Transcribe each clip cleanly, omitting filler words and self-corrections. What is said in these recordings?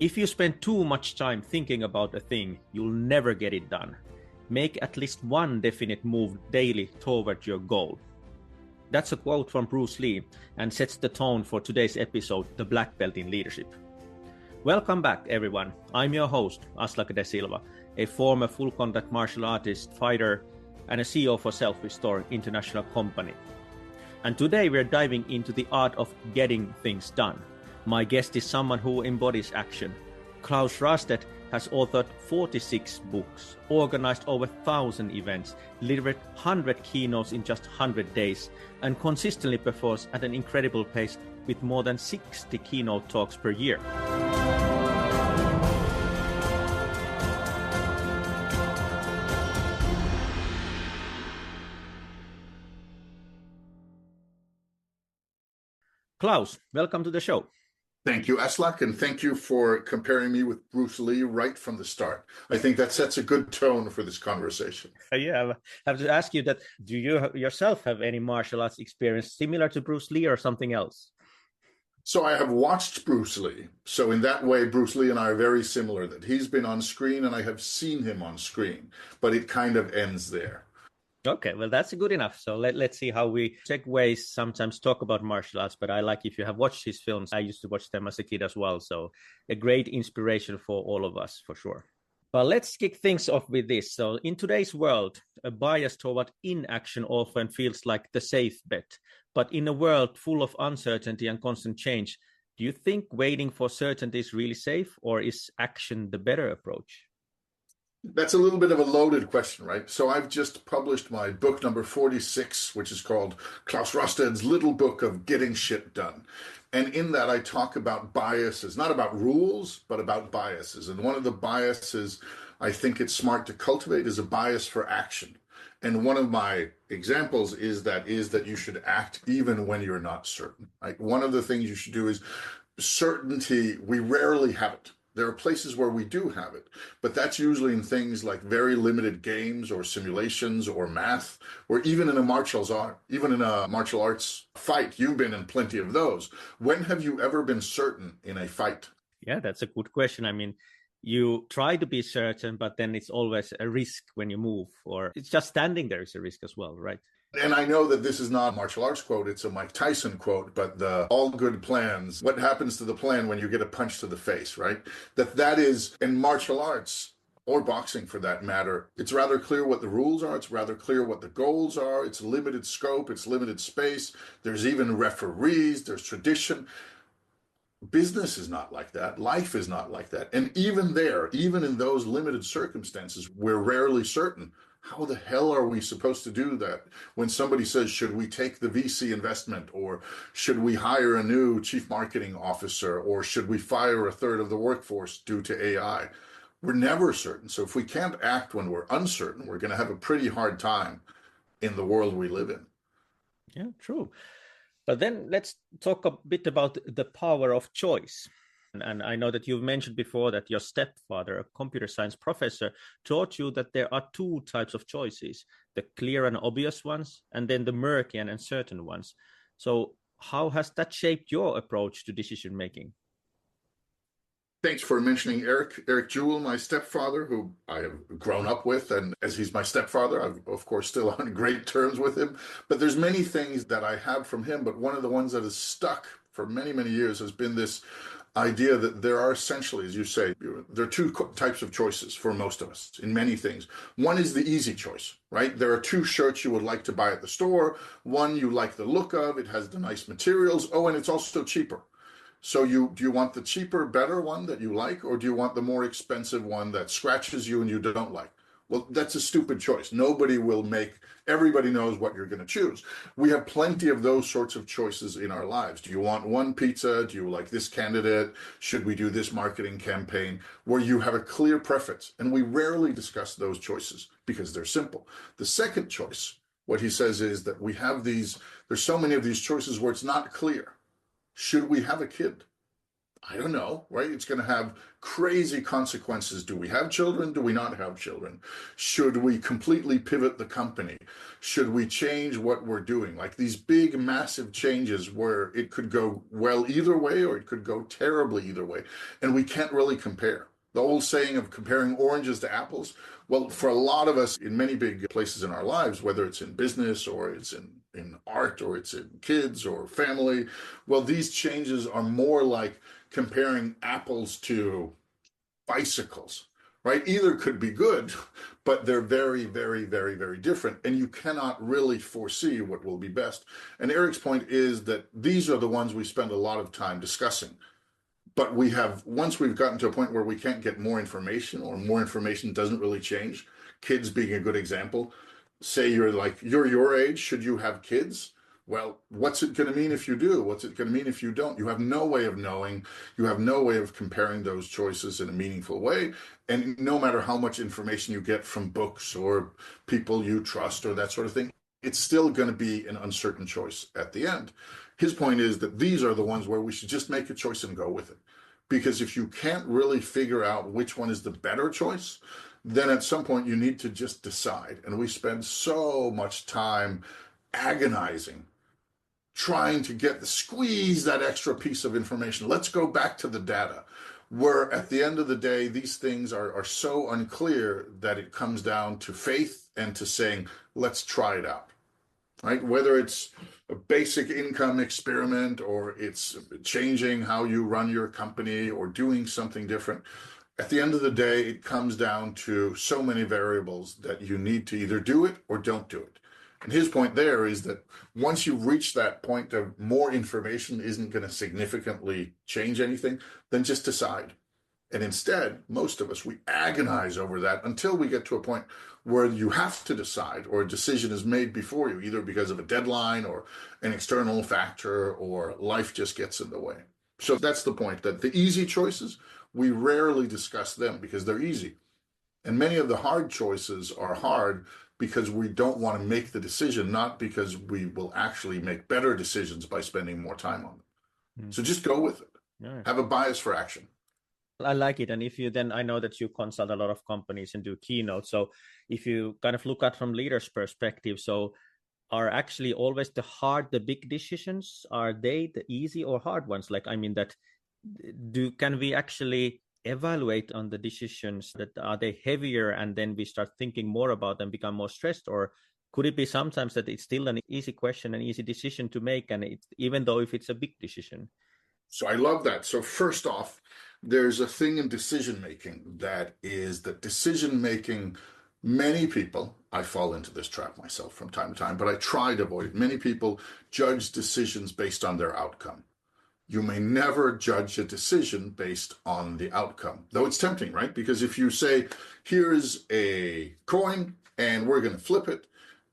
If you spend too much time thinking about a thing, you'll never get it done. Make at least one definite move daily toward your goal. That's a quote from Bruce Lee and sets the tone for today's episode, The Black Belt in Leadership. Welcome back, everyone. I'm your host, Aslak de Silva, a former full contact martial artist, fighter, and a CEO for Self-Restore International Company. And today we're diving into the art of getting things done. My guest is someone who embodies action. Klaus Raasted has authored 46 books, organized over 1,000 events, delivered 100 keynotes in just 100 days, and consistently performs at an incredible pace with more than 60 keynote talks per year. Klaus, welcome to the show. Thank you, Aslak, and thank you for comparing me with Bruce Lee right from the start. I think that sets a good tone for this conversation. Yeah, I have to ask you that, do you yourself have any martial arts experience similar to Bruce Lee or something else? So I have watched Bruce Lee. So in that way, Bruce Lee and I are very similar, that he's been on screen and I have seen him on screen, but it kind of ends there. Okay, well, that's good enough. So let's see how we check ways sometimes talk about martial arts, but I like if you have watched his films. I used to watch them as a kid as well. So a great inspiration for all of us, for sure. But let's kick things off with this. So in today's world, a bias toward inaction often feels like the safe bet. But in a world full of uncertainty and constant change, do you think waiting for certainty is really safe, or is action the better approach? That's a little bit of a loaded question, right? So I've just published my book number 46, which is called Klaus Raasted's Little Book of Getting Shit Done. And in that, I talk about biases, not about rules, but about biases. And one of the biases I think it's smart to cultivate is a bias for action. And one of my examples is that you should act even when you're not certain. Like one of the things you should do is certainty, we rarely have it. There are places where we do have it, but that's usually in things like very limited games or simulations or math, or even in a martial arts fight. You've been in plenty of those. When have you ever been certain in a fight? Yeah, that's a good question. I mean, you try to be certain, but then it's always a risk when you move, or it's just standing there is a risk as well, right? And I know that this is not a martial arts quote, it's a Mike Tyson quote, but the all good plans, what happens to the plan when you get a punch to the face, right? That is, in martial arts, or boxing for that matter, it's rather clear what the rules are, it's rather clear what the goals are, it's limited scope, it's limited space, there's even referees, there's tradition. Business is not like that. Life is not like that. And even in those limited circumstances, we're rarely certain. How the hell are we supposed to do that? When somebody says, should we take the VC investment, or should we hire a new chief marketing officer, or should we fire a third of the workforce due to AI? We're never certain. So if we can't act when we're uncertain, we're going to have a pretty hard time in the world we live in. Yeah, true. But then let's talk a bit about the power of choice. And I know that you've mentioned before that your stepfather, a computer science professor, taught you that there are two types of choices, the clear and obvious ones, and then the murky and uncertain ones. So how has that shaped your approach to decision making? Thanks for mentioning Eric Jewell, my stepfather, who I have grown up with. And as he's my stepfather, I'm, of course, still on great terms with him. But there's many things that I have from him. But one of the ones that has stuck for many, many years has been this idea that there are essentially, as you say, there are two types of choices for most of us in many things. One is the easy choice, right? There are two shirts you would like to buy at the store. One you like the look of, it has the nice materials. Oh, and it's also cheaper. So do you want the cheaper, better one that you like, or do you want the more expensive one that scratches you and you don't like? Well, that's a stupid choice. Everybody knows what you're going to choose. We have plenty of those sorts of choices in our lives. Do you want one pizza? Do you like this candidate? Should we do this marketing campaign? Where you have a clear preference. And we rarely discuss those choices because they're simple. The second choice, what he says is that there's so many of these choices where it's not clear. Should we have a kid? I don't know, right? It's going to have crazy consequences. Do we have children? Do we not have children? Should we completely pivot the company? Should we change what we're doing? Like these big, massive changes where it could go well either way or it could go terribly either way. And we can't really compare. The old saying of comparing oranges to apples, well, for a lot of us in many big places in our lives, whether it's in business or it's in art or it's in kids or family, well, these changes are more like comparing apples to bicycles, right? Either could be good, but they're very, very, very, very different. And you cannot really foresee what will be best. And Eric's point is that these are the ones we spend a lot of time discussing. But we have, once we've gotten to a point where we can't get more information or more information doesn't really change, kids being a good example, say you're your age, should you have kids? Well, what's it going to mean if you do? What's it going to mean if you don't? You have no way of knowing. You have no way of comparing those choices in a meaningful way. And no matter how much information you get from books or people you trust or that sort of thing, it's still going to be an uncertain choice at the end. His point is that these are the ones where we should just make a choice and go with it. Because if you can't really figure out which one is the better choice, then at some point you need to just decide. And we spend so much time agonizing, trying to squeeze that extra piece of information. Let's go back to the data, where at the end of the day, these things are so unclear that it comes down to faith and to saying, let's try it out, right? Whether it's a basic income experiment or it's changing how you run your company or doing something different. At the end of the day, it comes down to so many variables that you need to either do it or don't do it. And his point there is that once you reach that point of more information isn't going to significantly change anything, then just decide. And instead, most of us, we agonize over that until we get to a point where you have to decide or a decision is made before you, either because of a deadline or an external factor or life just gets in the way. So that's the point, that the easy choices, we rarely discuss them because they're easy. And many of the hard choices are hard because we don't want to make the decision, not because we will actually make better decisions by spending more time on them. So just go with it. Yeah. Have a bias for action. I like it. And if you then, I know that you consult a lot of companies and do keynotes. So if you kind of look at from leaders' perspective, so are actually always the big decisions, are they the easy or hard ones? Like, I mean, can we actually evaluate on the decisions that are they heavier and then we start thinking more about them, become more stressed? Or could it be sometimes that it's still an easy question, an easy decision to make, and even though if it's a big decision? So I love that. So first off, there's a thing in decision making that is that decision making, many people, I fall into this trap myself from time to time, but I try to avoid it. Many people judge decisions based on their outcome. You may never judge a decision based on the outcome, though it's tempting, right? Because if you say, here's a coin and we're going to flip it,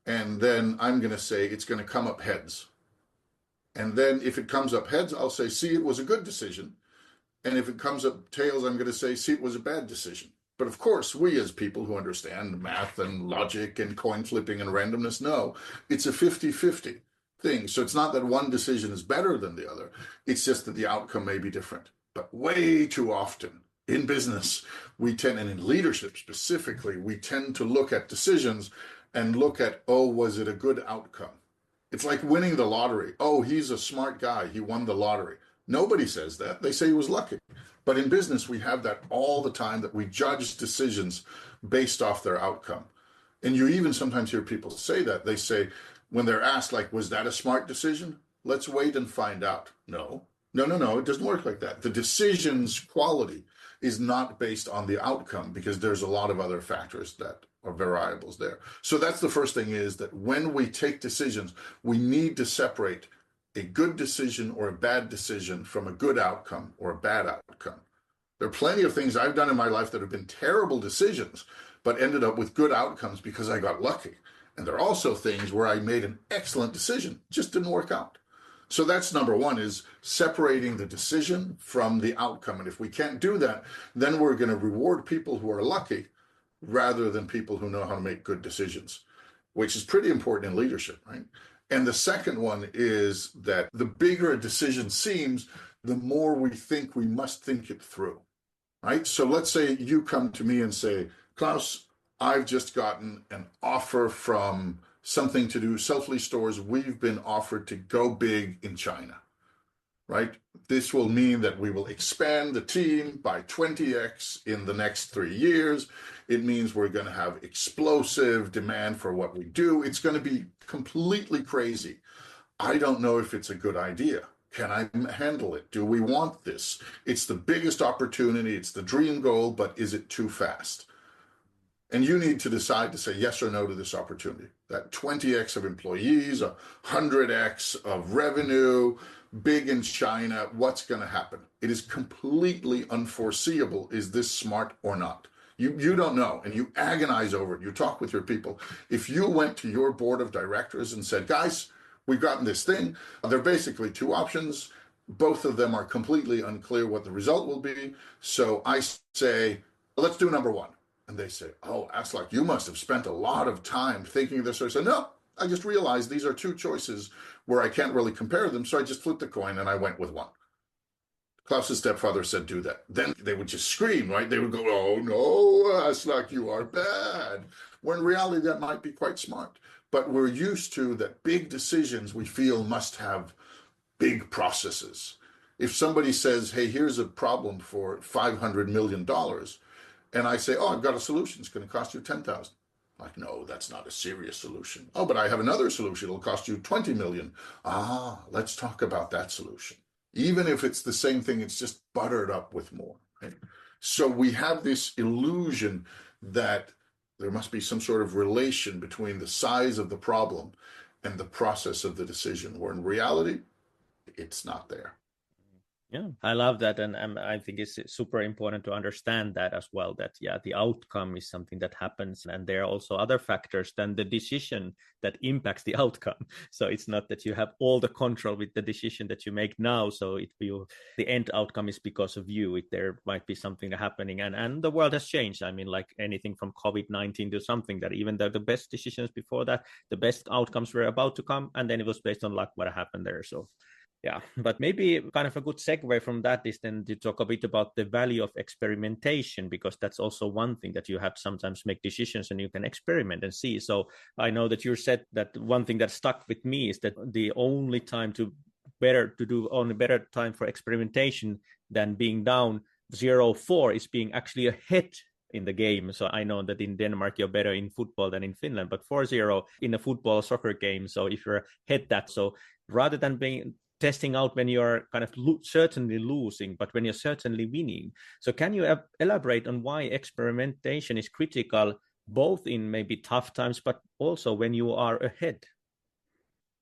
and then I'm going to say it's going to come up heads. And then if it comes up heads, I'll say, see, it was a good decision. And if it comes up tails, I'm going to say, see, it was a bad decision. But of course, we as people who understand math and logic and coin flipping and randomness know it's a 50-50 thing. So it's not that one decision is better than the other. It's just that the outcome may be different. But way too often in business, and in leadership specifically, we tend to look at decisions and look at, oh, was it a good outcome? It's like winning the lottery. Oh, he's a smart guy. He won the lottery. Nobody says that. They say he was lucky. But in business, we have that all the time, that we judge decisions based off their outcome. And you even sometimes hear people say that. They say, when they're asked, like, was that a smart decision? Let's wait and find out. No. It doesn't work like that. The decision's quality is not based on the outcome because there's a lot of other factors that are variables there. So that's the first thing, is that when we take decisions, we need to separate a good decision or a bad decision from a good outcome or a bad outcome. There are plenty of things I've done in my life that have been terrible decisions, but ended up with good outcomes because I got lucky. And there are also things where I made an excellent decision, just didn't work out. So that's number one, is separating the decision from the outcome. And if we can't do that, then we're going to reward people who are lucky rather than people who know how to make good decisions, which is pretty important in leadership, right? And the second one is that the bigger a decision seems, the more we think we must think it through, right? So let's say you come to me and say, Klaus, I've just gotten an offer from something to do self-lease stores. We've been offered to go big in China, right? This will mean that we will expand the team by 20x in the next 3 years. It means we're going to have explosive demand for what we do. It's going to be completely crazy. I don't know if it's a good idea. Can I handle it? Do we want this? It's the biggest opportunity. It's the dream goal, but is it too fast? And you need to decide to say yes or no to this opportunity. That 20x of employees, 100x of revenue, big in China, what's going to happen? It is completely unforeseeable. Is this smart or not? You don't know, and you agonize over it. You talk with your people. If you went to your board of directors and said, guys, we've gotten this thing, there are basically two options. Both of them are completely unclear what the result will be. So I say, let's do number one. And they say, oh, Aslak, you must have spent a lot of time thinking of this. So I said, no, I just realized these are two choices where I can't really compare them. So I just flipped the coin and I went with one. Klaus's stepfather said, do that. Then they would just scream, right? They would go, oh, no, Aslak, you are bad. When in reality, that might be quite smart. But we're used to that big decisions we feel must have big processes. If somebody says, hey, here's a problem for $500 million, and I say, oh, I've got a solution. It's going to cost you 10,000. Like, no, that's not a serious solution. Oh, but I have another solution. It'll cost you 20 million. Ah, let's talk about that solution. Even if it's the same thing, it's just buttered up with more. Right? So we have this illusion that there must be some sort of relation between the size of the problem and the process of the decision, where in reality, it's not there. Yeah, I love that. And I think it's super important to understand that as well, that, yeah, the outcome is something that happens. And there are also other factors than the decision that impacts the outcome. So it's not that you have all the control with the decision that you make now. So the end outcome is because of you. There might be something happening. And the world has changed. I mean, like anything from COVID-19 to something that even though the best decisions before that, the best outcomes were about to come. And then it was based on luck, what happened there. So yeah, but maybe kind of a good segue from that is then to talk a bit about the value of experimentation, because that's also one thing that you have to sometimes make decisions and you can experiment and see. So I know that you said that one thing that stuck with me is that the only time better time for experimentation than being down 0-4 is being actually ahead in the game. So I know that in Denmark, you're better in football than in Finland, but 4-0 in a football soccer game. So if you're ahead that, so rather than being testing out when you're kind of certainly losing, but when you're certainly winning. So can you elaborate on why experimentation is critical, both in maybe tough times, but also when you are ahead?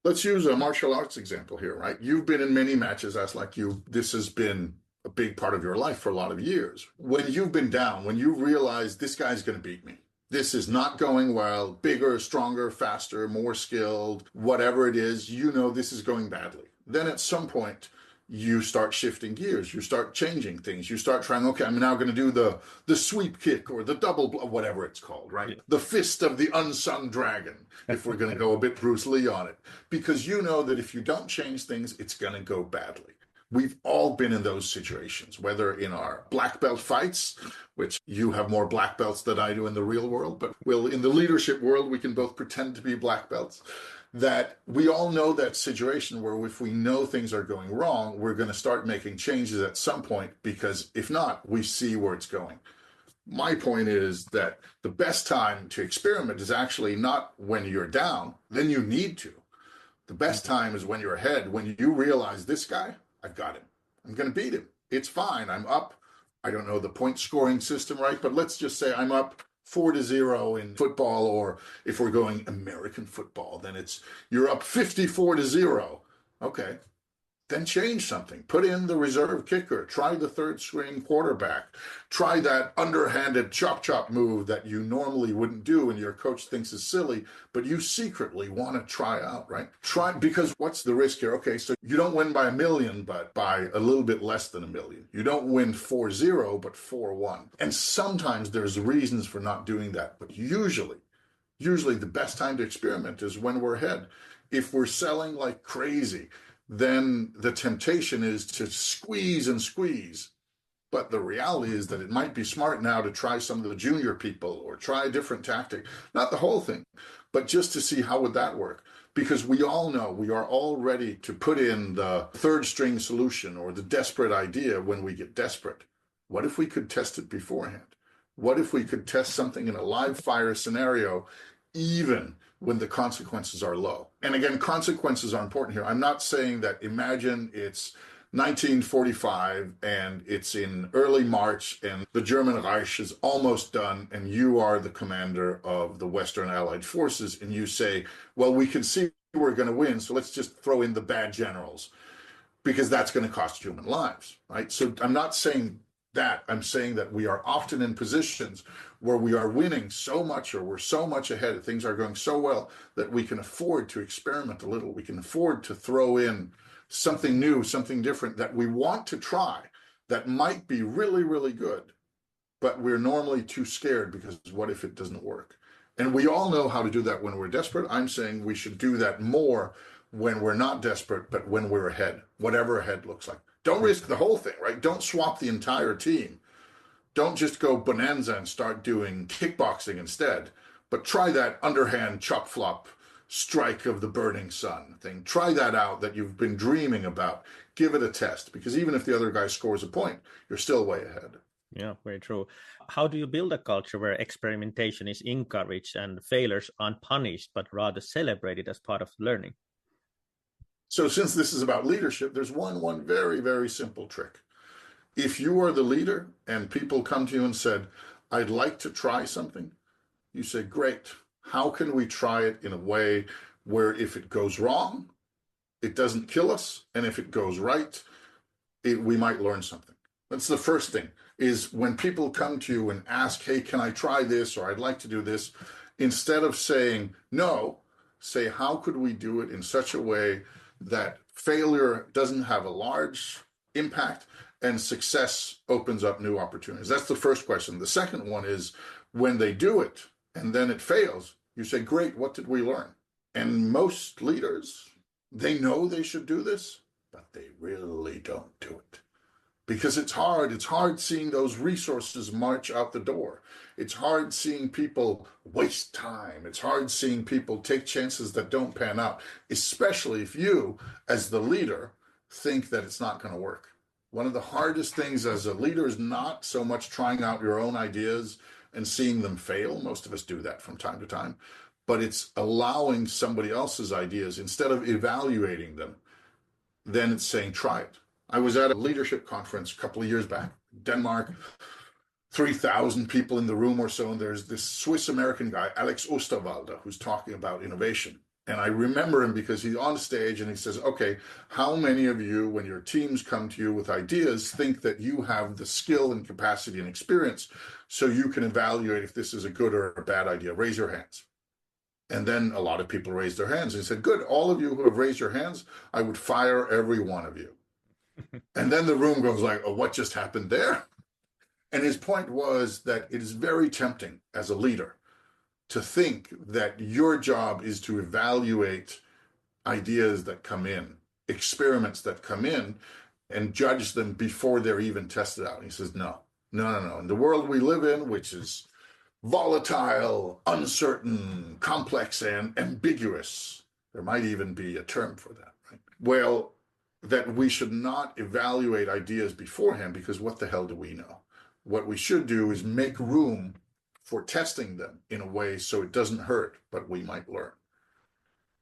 Let's use a martial arts example here, right? You've been in many matches, this has been a big part of your life for a lot of years. When you've been down, when you realize this guy's going to beat me, this is not going well, bigger, stronger, faster, more skilled, whatever it is, you know this is going badly. Then at some point, you start shifting gears. You start changing things. You start trying, okay, I'm now going to do the sweep kick or the double, whatever it's called, right? Yeah. The fist of the unsung dragon, if we're going to go a bit Bruce Lee on it. Because you know that if you don't change things, it's going to go badly. We've all been in those situations, whether in our black belt fights, which you have more black belts than I do in the real world, but in the leadership world, we can both pretend to be black belts. That we all know that situation where if we know things are going wrong, we're going to start making changes at some point, because if not, we see where it's going. My point is that the best time to experiment is actually not when you're down, then you need to. The best time is when you're ahead, when you realize this guy, I've got him. I'm going to beat him. It's fine. I'm up. I don't know the point scoring system, right? But let's just say I'm up 4-0 in football, or if we're going American football, then you're up 54-0. Okay. Then change something. Put in the reserve kicker. Try the third string quarterback. Try that underhanded chop move that you normally wouldn't do and your coach thinks is silly, but you secretly want to try out, right? Because what's the risk here? Okay, so you don't win by 1 million, but by a little bit less than 1 million. You don't win 4-0, but 4-1. And sometimes there's reasons for not doing that, but usually the best time to experiment is when we're ahead. If we're selling like crazy, then the temptation is to squeeze and squeeze. But the reality is that it might be smart now to try some of the junior people or try a different tactic, not the whole thing, but just to see how would that work. Because we all know we are all ready to put in the third string solution or the desperate idea when we get desperate. What if we could test it beforehand? What if we could test something in a live fire scenario, even when the consequences are low? And again, consequences are important here. I'm not saying that imagine it's 1945 and it's in early March and the German Reich is almost done and you are the commander of the Western Allied forces and you say, well, we can see we're going to win, so let's just throw in the bad generals because that's going to cost human lives, right? So I'm not saying that. I'm saying that we are often in positions where we are winning so much or we're so much ahead, things are going so well that we can afford to experiment a little. We can afford to throw in something new, something different that we want to try that might be really, really good, but we're normally too scared because what if it doesn't work? And we all know how to do that when we're desperate. I'm saying we should do that more when we're not desperate, but when we're ahead, whatever ahead looks like. Don't risk the whole thing, right? Don't swap the entire team. Don't just go bonanza and start doing kickboxing instead, but try that underhand chop flop strike of the burning sun thing. Try that out that you've been dreaming about. Give it a test, because even if the other guy scores a point, you're still way ahead. Yeah, very true. How do you build a culture where experimentation is encouraged and failures aren't punished, but rather celebrated as part of learning? So since this is about leadership, there's one very, very simple trick. If you are the leader and people come to you and said, I'd like to try something, you say, great. How can we try it in a way where if it goes wrong, it doesn't kill us, and if it goes right, we might learn something. That's the first thing, is when people come to you and ask, hey, can I try this, or I'd like to do this, instead of saying no, say, how could we do it in such a way that failure doesn't have a large impact and success opens up new opportunities? That's the first question. The second one is when they do it and then it fails, you say, great, what did we learn? And most leaders, they know they should do this, but they really don't do it. Because it's hard. It's hard seeing those resources march out the door. It's hard seeing people waste time. It's hard seeing people take chances that don't pan out, especially if you, as the leader, think that it's not going to work. One of the hardest things as a leader is not so much trying out your own ideas and seeing them fail. Most of us do that from time to time. But it's allowing somebody else's ideas, instead of evaluating them, then it's saying, try it. I was at a leadership conference a couple of years back, Denmark, 3,000 people in the room or so, and there's this Swiss-American guy, Alex Osterwalder, who's talking about innovation. And I remember him because he's on stage and he says, okay, how many of you, when your teams come to you with ideas, think that you have the skill and capacity and experience so you can evaluate if this is a good or a bad idea? Raise your hands. And then a lot of people raised their hands. And he said, good, all of you who have raised your hands, I would fire every one of you. And then the room goes like, oh, what just happened there? And his point was that it is very tempting as a leader to think that your job is to evaluate ideas that come in, experiments that come in, and judge them before they're even tested out. And he says, no. In the world we live in, which is volatile, uncertain, complex, and ambiguous, there might even be a term for that, right? Well, that we should not evaluate ideas beforehand, because what the hell do we know? What we should do is make room for testing them in a way so it doesn't hurt, but we might learn.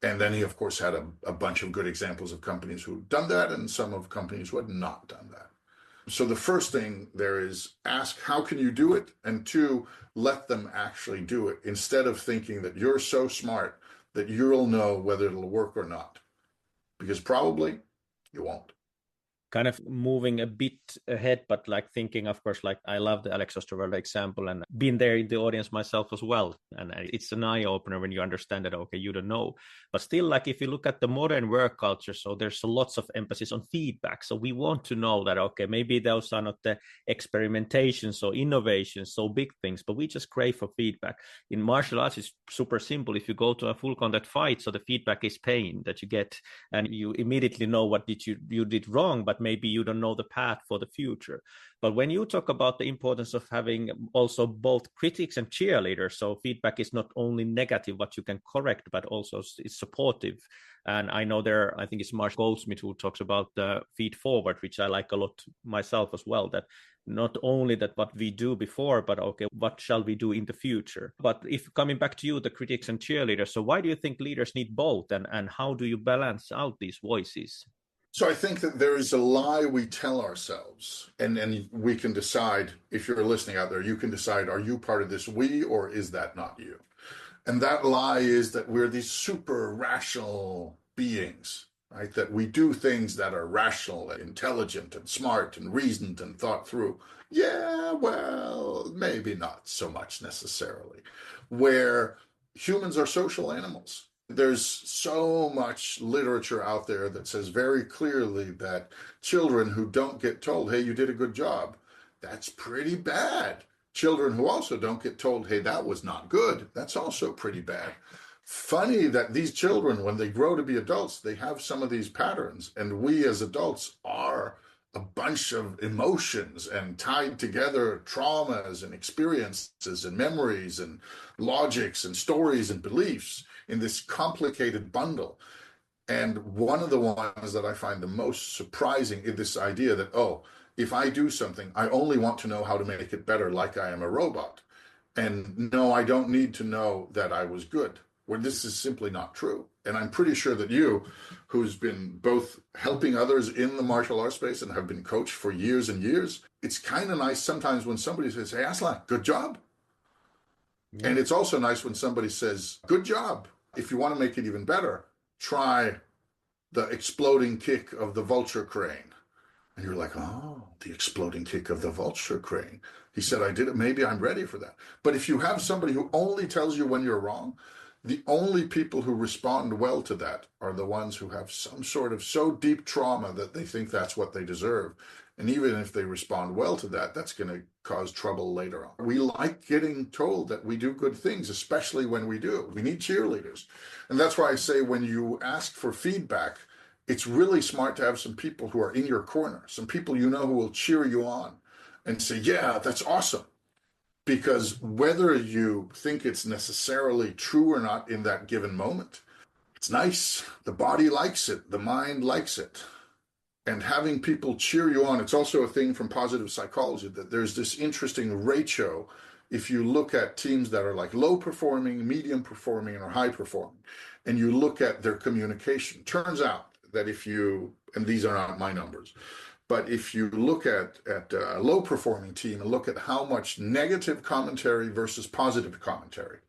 And then he, of course, had a bunch of good examples of companies who've done that and some of companies who had not done that. So the first thing there is ask, how can you do it? And two, let them actually do it, instead of thinking that you're so smart that you'll know whether it'll work or not. Because probably you won't. kind of moving a bit ahead, but like thinking, of course, like I love the Alex Osterwalder example and been there in the audience myself as well. And it's an eye opener when you understand that, okay, you don't know. But still, like if you look at the modern work culture, so there's lots of emphasis on feedback. So we want to know that, okay, maybe those are not the experimentations or innovations, so big things, but we just crave for feedback. In martial arts, it's super simple. If you go to a full contact fight, so the feedback is pain that you get, and you immediately know what you did wrong, but maybe you don't know the path for the future. But when you talk about the importance of having also both critics and cheerleaders, so feedback is not only negative, what you can correct, but also it's supportive. And I know I think it's Marsh Goldsmith who talks about the feed forward, which I like a lot myself as well, that not only that what we do before, but okay, what shall we do in the future? But if coming back to you, the critics and cheerleaders, so why do you think leaders need both, and how do you balance out these voices? So I think that there is a lie we tell ourselves, and we can decide, if you're listening out there, you can decide, are you part of this we, or is that not you? And that lie is that we're these super rational beings, right? That we do things that are rational and intelligent and smart and reasoned and thought through. Yeah, well, maybe not so much necessarily. Where humans are social animals. There's so much literature out there that says very clearly that children who don't get told, hey, you did a good job, that's pretty bad. Children who also don't get told, hey, that was not good, that's also pretty bad. Funny that these children, when they grow to be adults, they have some of these patterns. And we as adults are a bunch of emotions and tied together traumas and experiences and memories and logics and stories and beliefs in this complicated bundle. And one of the ones that I find the most surprising is this idea that, oh, if I do something, I only want to know how to make it better, like I am a robot. And no, I don't need to know that I was good. Well, this is simply not true. And I'm pretty sure that you, who's been both helping others in the martial arts space and have been coached for years and years, it's kind of nice sometimes when somebody says, hey, Aslak, good job. Yeah. And it's also nice when somebody says, good job. If you want to make it even better, try the exploding kick of the vulture crane. And you're like, oh, the exploding kick of the vulture crane. He said, I did it. Maybe I'm ready for that. But if you have somebody who only tells you when you're wrong, the only people who respond well to that are the ones who have some sort of so deep trauma that they think that's what they deserve. And even if they respond well to that, that's going to cause trouble later on. We like getting told that we do good things, especially when we do. We need cheerleaders. And that's why I say when you ask for feedback, it's really smart to have some people who are in your corner, some people you know who will cheer you on and say, yeah, that's awesome. Because whether you think it's necessarily true or not in that given moment, it's nice. The body likes it. The mind likes it. And having people cheer you on, it's also a thing from positive psychology that there's this interesting ratio. If you look at teams that are like low performing, medium performing, or high performing, and you look at their communication, turns out that if you, and these are not my numbers, but if you look at a low performing team and look at how much negative commentary versus positive commentary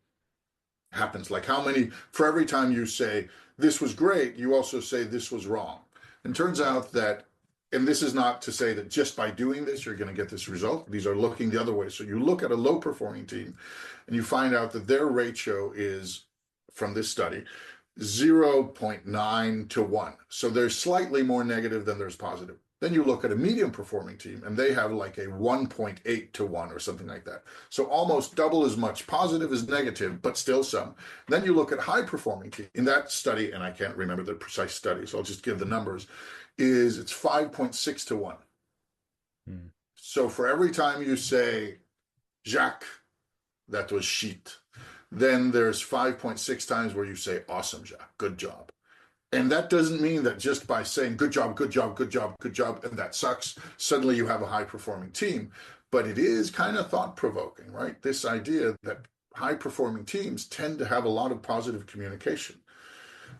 happens, like how many, for every time you say, this was great, you also say this was wrong. And turns out that, and this is not to say that just by doing this, you're going to get this result. These are looking the other way. So you look at a low performing team and you find out that their ratio is, from this study, 0.9 to 1. So there's slightly more negative than there's positive. Then you look at a medium performing team and they have like a 1.8 to 1 or something like that. So almost double as much positive as negative, but still some. Then you look at high performing team. In that study, and I can't remember the precise study, so I'll just give the numbers, it's 5.6 to 1. So for every time you say, Jacques, that was shit, then there's 5.6 times where you say, awesome, Jacques, good job. And that doesn't mean that just by saying good job, good job, good job, good job, and that sucks, suddenly you have a high-performing team. But it is kind of thought-provoking, right? This idea that high-performing teams tend to have a lot of positive communication.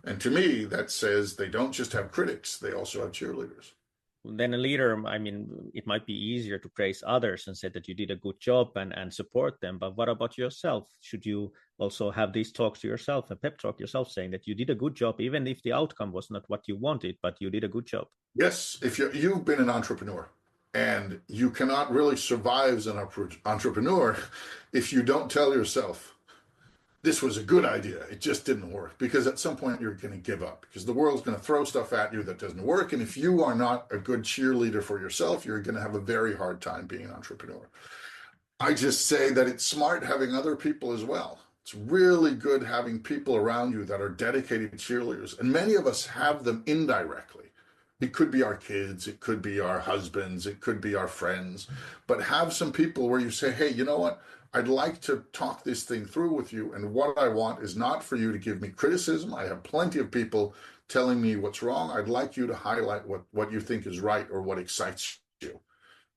And to me, that says they don't just have critics, they also have cheerleaders. then a leader, I mean, it might be easier to praise others and say that you did a good job and support them. But what about yourself? Should you also have these talks to yourself, a pep talk yourself, saying that you did a good job, even if the outcome was not what you wanted, but you did a good job? Yes, if you've been an entrepreneur, and you cannot really survive as an entrepreneur if you don't tell yourself, this was a good idea, it just didn't work. Because at some point you're going to give up, because the world's going to throw stuff at you that doesn't work. And if you are not a good cheerleader for yourself, you're going to have a very hard time being an entrepreneur. I just say that it's smart having other people as well. It's really good having people around you that are dedicated cheerleaders. And many of us have them indirectly. It could be our kids, it could be our husbands, it could be our friends. But have some people where you say, hey, you know what? I'd like to talk this thing through with you. And what I want is not for you to give me criticism. I have plenty of people telling me what's wrong. I'd like you to highlight what you think is right or what excites you,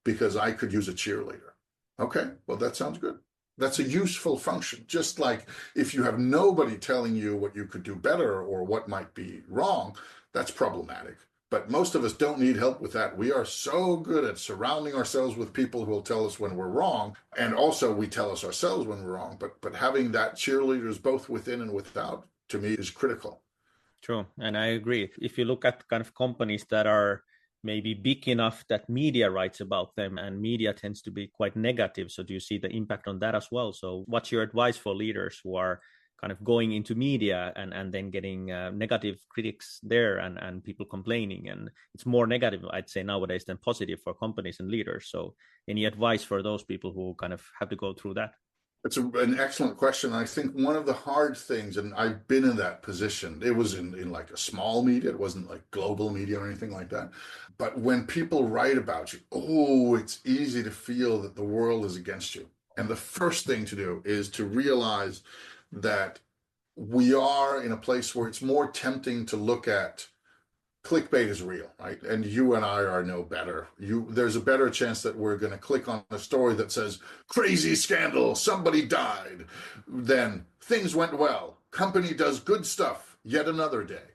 because I could use a cheerleader. Okay, well, that sounds good. That's a useful function. Just like if you have nobody telling you what you could do better or what might be wrong, that's problematic. But most of us don't need help with that. We are so good at surrounding ourselves with people who will tell us when we're wrong. And also we tell us ourselves when we're wrong. But having that cheerleaders both within and without, to me, is critical. True. And I agree. If you look at kind of companies that are maybe big enough that media writes about them, and media tends to be quite negative. So do you see the impact on that as well? So what's your advice for leaders who are kind of going into media and then getting negative critics there and people complaining? And it's more negative, I'd say, nowadays than positive for companies and leaders. So any advice for those people who kind of have to go through that? It's an excellent question. I think one of the hard things, and I've been in that position, it was in like a small media, it wasn't like global media or anything like that. But when people write about you, oh, it's easy to feel that the world is against you. And the first thing to do is to realize that we are in a place where it's more tempting to look at clickbait is real, right? And you and I are no better. There's a better chance that we're going to click on a story that says crazy scandal, somebody died, than things went well, company does good stuff yet another day,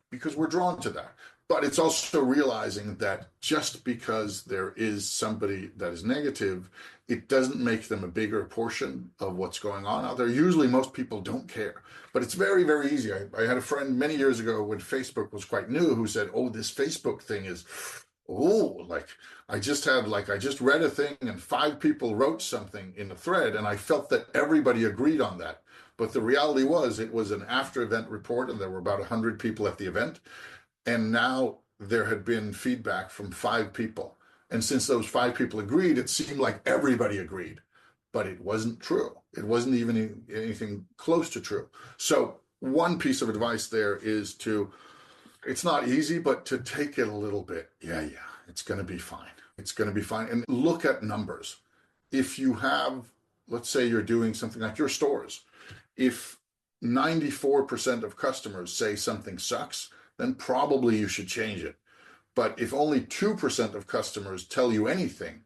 because we're drawn to that. But it's also realizing that just because there is somebody that is negative, it doesn't make them a bigger portion of what's going on out there. Usually most people don't care, but it's very, very easy. I had a friend many years ago when Facebook was quite new who said, oh, this Facebook thing is, oh, I just read a thing and 5 people wrote something in the thread and I felt that everybody agreed on that. But the reality was it was an after event report and there were about 100 people at the event. And now there had been feedback from 5 people. And since those 5 people agreed, it seemed like everybody agreed. But it wasn't true. It wasn't even anything close to true. So one piece of advice there is it's not easy, but to take it a little bit. Yeah, it's going to be fine. It's going to be fine. And look at numbers. If you have, let's say you're doing something like your stores, if 94% of customers say something sucks, then probably you should change it. But if only 2% of customers tell you anything,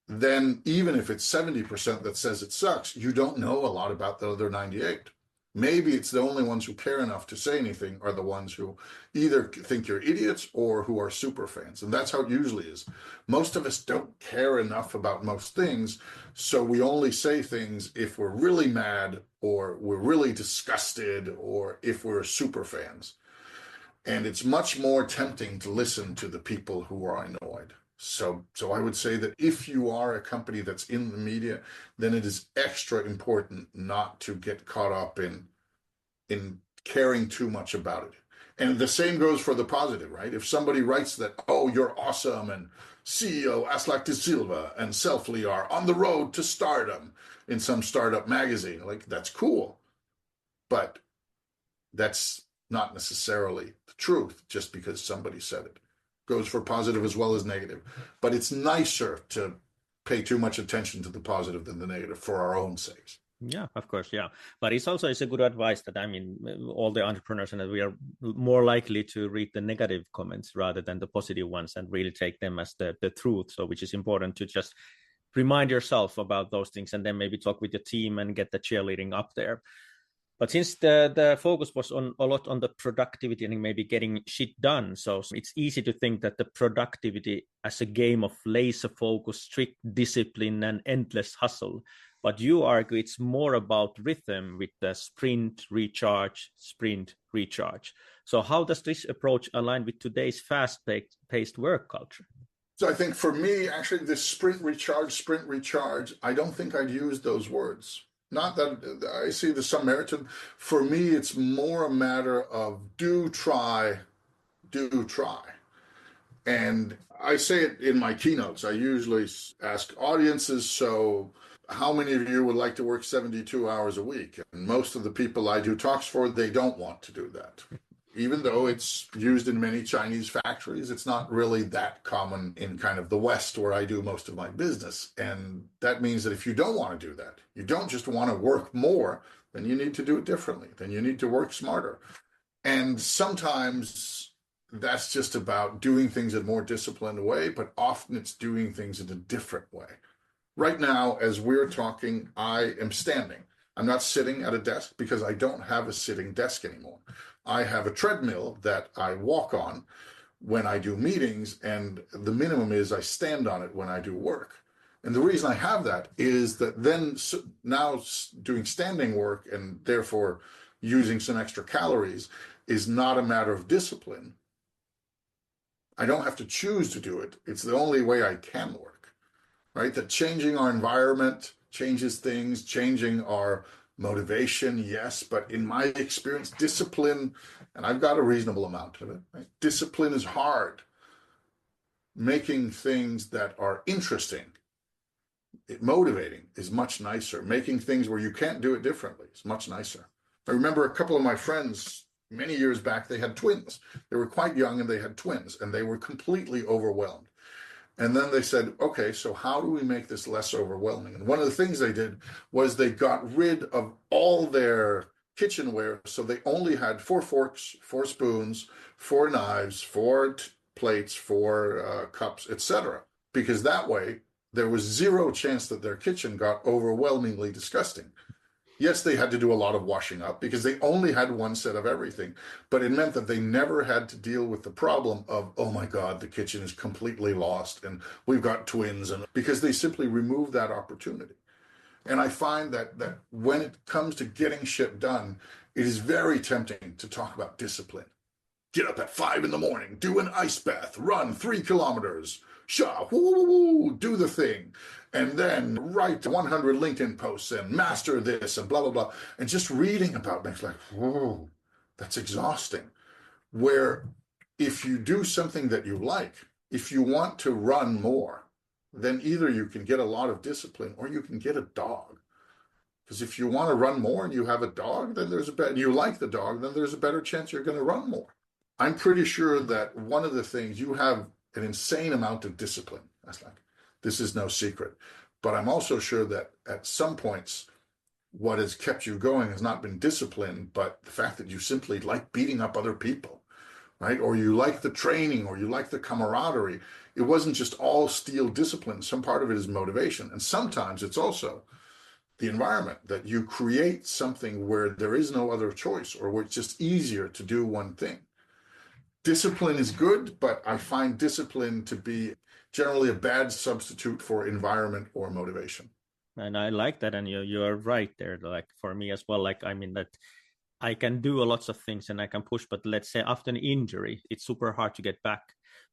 then even if it's 70% that says it sucks, you don't know a lot about the other 98. Maybe it's the only ones who care enough to say anything are the ones who either think you're idiots or who are super fans. And that's how it usually is. Most of us don't care enough about most things, so we only say things if we're really mad or we're really disgusted or if we're super fans. And it's much more tempting to listen to the people who are annoyed. So I would say that if you are a company that's in the media, then it is extra important not to get caught up in caring too much about it. And the same goes for the positive, right? If somebody writes that, oh, you're awesome, and CEO Aslak de Silva and Selfly are on the road to stardom in some startup magazine, like that's cool. But that's not necessarily the truth just because somebody said it. Goes for positive as well as negative. But it's nicer to pay too much attention to the positive than the negative for our own sakes. Yeah, of course. Yeah. But it's a good advice that, I mean, all the entrepreneurs and we are more likely to read the negative comments rather than the positive ones and really take them as the truth. So which is important to just remind yourself about those things and then maybe talk with your team and get the cheerleading up there. But since the focus was on a lot on the productivity and maybe getting shit done, so it's easy to think that the productivity as a game of laser focus, strict discipline, and endless hustle. But you argue it's more about rhythm with the sprint, recharge, sprint, recharge. So how does this approach align with today's fast-paced work culture? So I think for me, actually, this sprint, recharge, I don't think I'd use those words. Not that I see there's some merit to them. For me, it's more a matter of do try. And I say it in my keynotes. I usually ask audiences, so how many of you would like to work 72 hours a week? And most of the people I do talks for, they don't want to do that. Even though it's used in many Chinese factories, it's not really that common in kind of the West where I do most of my business. And that means that if you don't want to do that, you don't just want to work more, then you need to do it differently. Then you need to work smarter. And sometimes that's just about doing things in a more disciplined way, but often it's doing things in a different way. Right now, as we're talking, I am standing. I'm not sitting at a desk because I don't have a sitting desk anymore. I have a treadmill that I walk on when I do meetings, and the minimum is I stand on it when I do work. And the reason I have that is that then now doing standing work and therefore using some extra calories is not a matter of discipline. I don't have to choose to do it. It's the only way I can work, right? That changing our environment changes things, changing our motivation, yes, but in my experience, discipline, and I've got a reasonable amount of it, right? Discipline is hard. Making things that are interesting, motivating is much nicer. Making things where you can't do it differently is much nicer. I remember a couple of my friends many years back, they had twins. They were quite young and they had twins and they were completely overwhelmed. And then they said, okay, so how do we make this less overwhelming? And one of the things they did was they got rid of all their kitchenware. So they only had 4 forks, 4 spoons, 4 knives, 4 plates, 4 cups, etc. Because that way there was zero chance that their kitchen got overwhelmingly disgusting. Yes, they had to do a lot of washing up because they only had one set of everything, but it meant that they never had to deal with the problem of, oh my God, the kitchen is completely lost and we've got twins, and because they simply removed that opportunity. And I find that when it comes to getting shit done, it is very tempting to talk about discipline. Get up at 5 in the morning, do an ice bath, run 3 kilometers, do the thing, and then write 100 LinkedIn posts and master this and blah, blah, blah. And just reading about makes like, whoa, that's exhausting. Where if you do something that you like, if you want to run more, then either you can get a lot of discipline or you can get a dog. Because if you want to run more and you have a dog, then you like the dog, then there's a better chance you're going to run more. I'm pretty sure that one of the things, you have an insane amount of discipline. This is no secret. But I'm also sure that at some points, what has kept you going has not been discipline, but the fact that you simply like beating up other people, right? Or you like the training, or you like the camaraderie. It wasn't just all steel discipline. Some part of it is motivation. And sometimes it's also the environment, that you create something where there is no other choice or where it's just easier to do one thing. Discipline is good, but I find discipline to be generally a bad substitute for environment or motivation. And I like that, and you're right there. Like for me as well, like I mean that I can do lots of things and I can push, but let's say after an injury, it's super hard to get back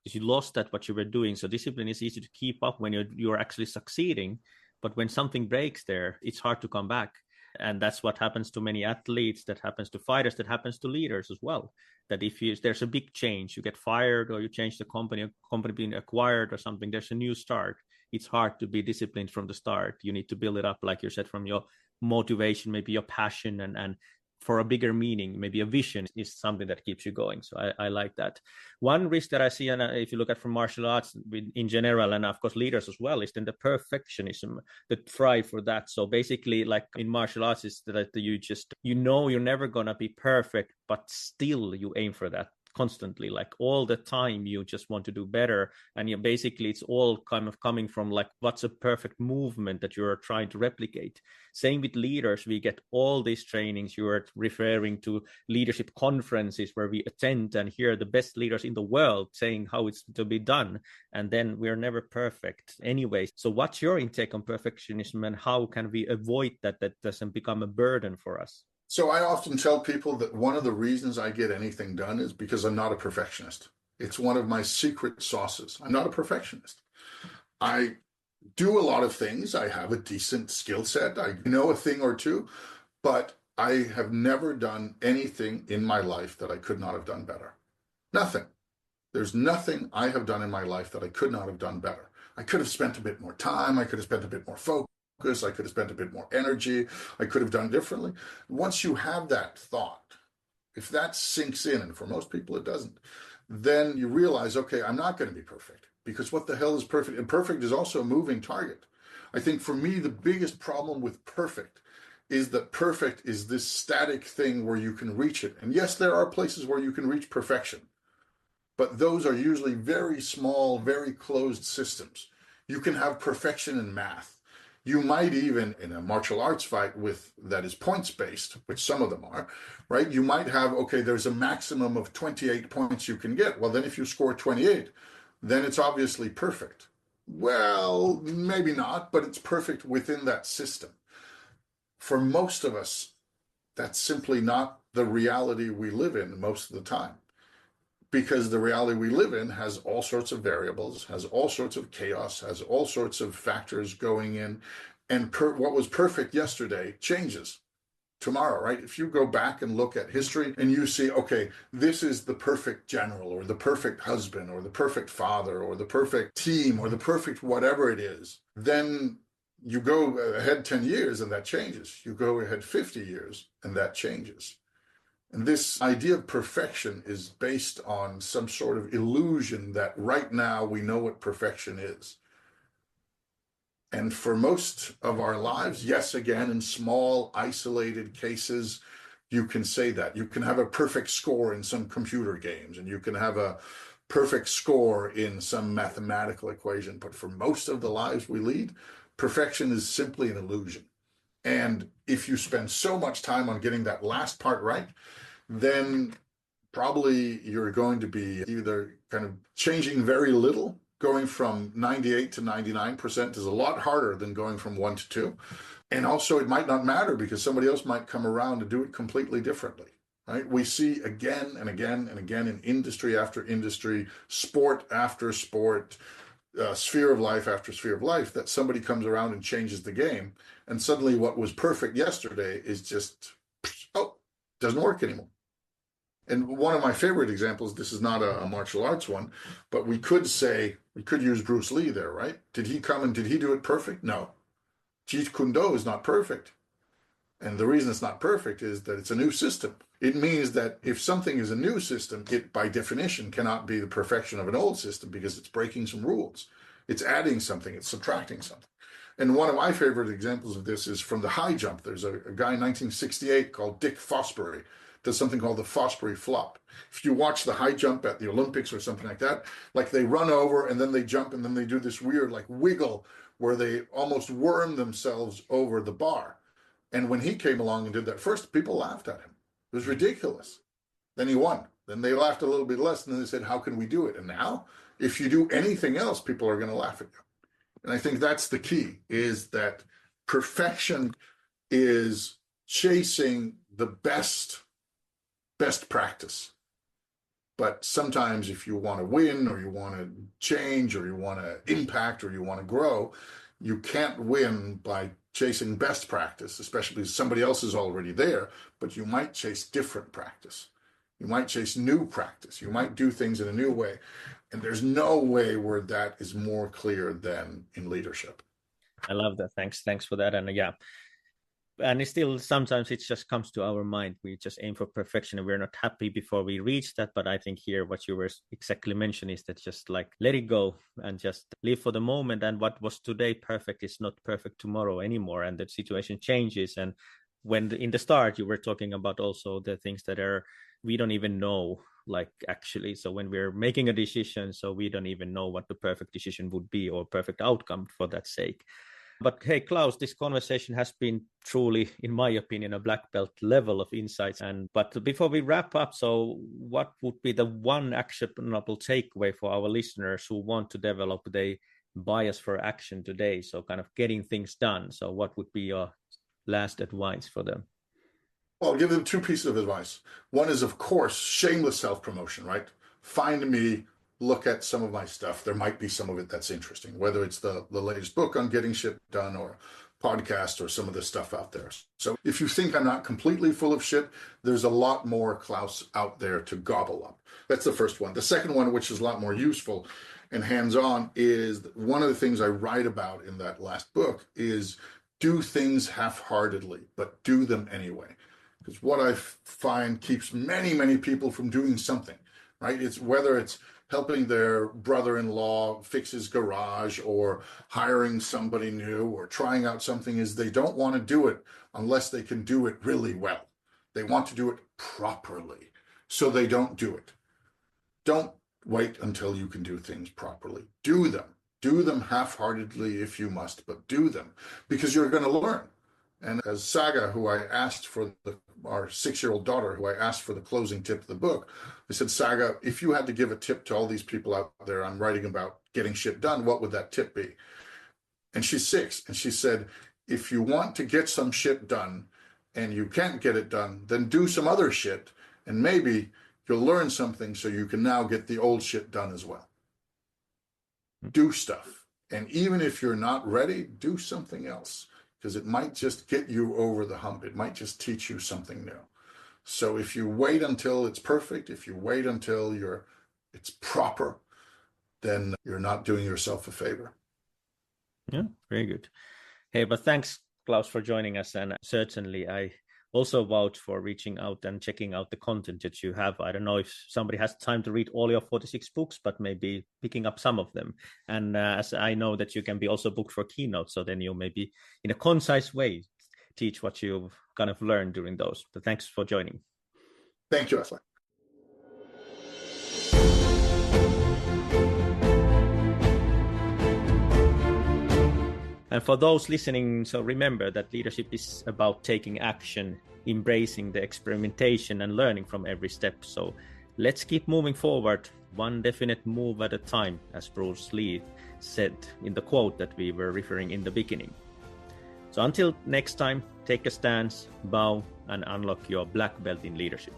because you lost that what you were doing. So discipline is easy to keep up when you're actually succeeding, but when something breaks there, it's hard to come back. And that's what happens to many athletes, that happens to fighters, that happens to leaders as well. That if there's a big change, you get fired or you change the company being acquired or something, there's a new start. It's hard to be disciplined from the start. You need to build it up, like you said, from your motivation, maybe your passion, and for a bigger meaning, maybe a vision is something that keeps you going. So I like that. One risk that I see, and if you look at from martial arts in general, and of course leaders as well, is then the perfectionism, the thrive for that. So basically, like in martial arts, is that you're never gonna be perfect, but still you aim for that constantly, like all the time. You just want to do better, and you basically, it's all kind of coming from like, what's a perfect movement that you're trying to replicate. Same with leaders. We get all these trainings. You are referring to leadership conferences where we attend and hear the best leaders in the world saying how it's to be done, and then we're never perfect anyway. So what's your intake on perfectionism, and how can we avoid that doesn't become a burden for us? So I often tell people that one of the reasons I get anything done is because I'm not a perfectionist. It's one of my secret sauces. I'm not a perfectionist. I do a lot of things. I have a decent skill set. I know a thing or two, but I have never done anything in my life that I could not have done better. Nothing. There's nothing I have done in my life that I could not have done better. I could have spent a bit more time. I could have spent a bit more focus. I could have spent a bit more energy. I could have done differently. Once you have that thought, if that sinks in, and for most people it doesn't, then you realize, okay, I'm not going to be perfect, because what the hell is perfect? And perfect is also a moving target. I think for me, the biggest problem with perfect is that perfect is this static thing where you can reach it. And yes, there are places where you can reach perfection, but those are usually very small, very closed systems. You can have perfection in math. You might even, in a martial arts fight that is points-based, which some of them are, right? You might have, okay, there's a maximum of 28 points you can get. Well, then if you score 28, then it's obviously perfect. Well, maybe not, but it's perfect within that system. For most of us, that's simply not the reality we live in most of the time, because the reality we live in has all sorts of variables, has all sorts of chaos, has all sorts of factors going in, and what was perfect yesterday changes tomorrow, right? If you go back and look at history and you see, okay, this is the perfect general or the perfect husband or the perfect father or the perfect team or the perfect whatever it is, then you go ahead 10 years and that changes. You go ahead 50 years and that changes. And this idea of perfection is based on some sort of illusion that right now we know what perfection is. And for most of our lives, yes, again, in small, isolated cases, you can say that. You can have a perfect score in some computer games, and you can have a perfect score in some mathematical equation. But for most of the lives we lead, perfection is simply an illusion. And if you spend so much time on getting that last part right, then probably you're going to be either kind of changing very little. Going from 98 to 99% is a lot harder than going from 1 to 2. And also it might not matter because somebody else might come around and do it completely differently. Right? We see again and again and again in industry after industry, sport after sport, sphere of life after sphere of life, that somebody comes around and changes the game. And suddenly what was perfect yesterday is just, doesn't work anymore. And one of my favorite examples, this is not a martial arts one, but we could use Bruce Lee there, right? Did he come and did he do it perfect? No. Jeet Kune Do is not perfect. And the reason it's not perfect is that it's a new system. It means that if something is a new system, it by definition cannot be the perfection of an old system because it's breaking some rules. It's adding something, it's subtracting something. And one of my favorite examples of this is from the high jump. There's a guy in 1968 called Dick Fosbury, does something called the Fosbury flop. If you watch the high jump at the Olympics or something like that, like they run over and then they jump and then they do this weird like wiggle where they almost worm themselves over the bar. And when he came along and did that first, people laughed at him. It was ridiculous. Then he won. Then they laughed a little bit less and then they said, how can we do it? And now, if you do anything else, people are going to laugh at you. And I think that's the key, is that perfection is chasing the best practice. But sometimes if you want to win or you want to change or you want to impact or you want to grow, you can't win by chasing best practice, especially because somebody else is already there, but you might chase different practice. You might chase new practice. You might do things in a new way. And there's no way where that is more clear than in leadership. I love that. Thanks for that. And yeah, and it's still sometimes it just comes to our mind. We just aim for perfection and we're not happy before we reach that. But I think here what you were exactly mentioning is that just like let it go and just live for the moment. And what was today perfect is not perfect tomorrow anymore. And the situation changes. And when in the start you were talking about also the things that are we don't even know, like, actually. So when we're making a decision, so we don't even know what the perfect decision would be or perfect outcome for that sake. But hey, Klaus, this conversation has been truly, in my opinion, a black belt level of insights. But before we wrap up, so what would be the one actionable takeaway for our listeners who want to develop their bias for action today? So kind of getting things done. So what would be your last advice for them? Well, I'll give them two pieces of advice. One is, of course, shameless self-promotion, right? Find me, look at some of my stuff. There might be some of it that's interesting, whether it's the latest book on getting shit done or podcast or some of the stuff out there. So if you think I'm not completely full of shit, there's a lot more Klaus out there to gobble up. That's the first one. The second one, which is a lot more useful and hands-on, is one of the things I write about in that last book is do things half-heartedly, but do them anyway. Because what I find keeps many, many people from doing something, right? It's whether it's helping their brother-in-law fix his garage or hiring somebody new or trying out something, is they don't want to do it unless they can do it really well. They want to do it properly, so they don't do it. Don't wait until you can do things properly. Do them. Do them half-heartedly if you must, but do them because you're going to learn. And as Saga, who I asked for our 6-year-old daughter, who I asked for the closing tip of the book, I said, Saga, if you had to give a tip to all these people out there I'm writing about getting shit done, what would that tip be? And she's 6. And she said, if you want to get some shit done and you can't get it done, then do some other shit. And maybe you'll learn something so you can now get the old shit done as well. Do stuff. And even if you're not ready, do something else. Because it might just get you over the hump. It might just teach you something new. So if you wait until it's perfect, if you wait until it's proper, then you're not doing yourself a favor. Yeah, very good. Hey, but thanks, Klaus, for joining us. And certainly I also vouch for reaching out and checking out the content that you have. I don't know if somebody has time to read all your 46 books, but maybe picking up some of them. And as I know that you can be also booked for keynote, so then you maybe in a concise way teach what you've kind of learned during those. But thanks for joining. Thank you, Aslak. And for those listening, so remember that leadership is about taking action, embracing the experimentation and learning from every step. So let's keep moving forward, one definite move at a time, as Bruce Lee said in the quote that we were referring in the beginning. So until next time, take a stance, bow, and unlock your black belt in leadership.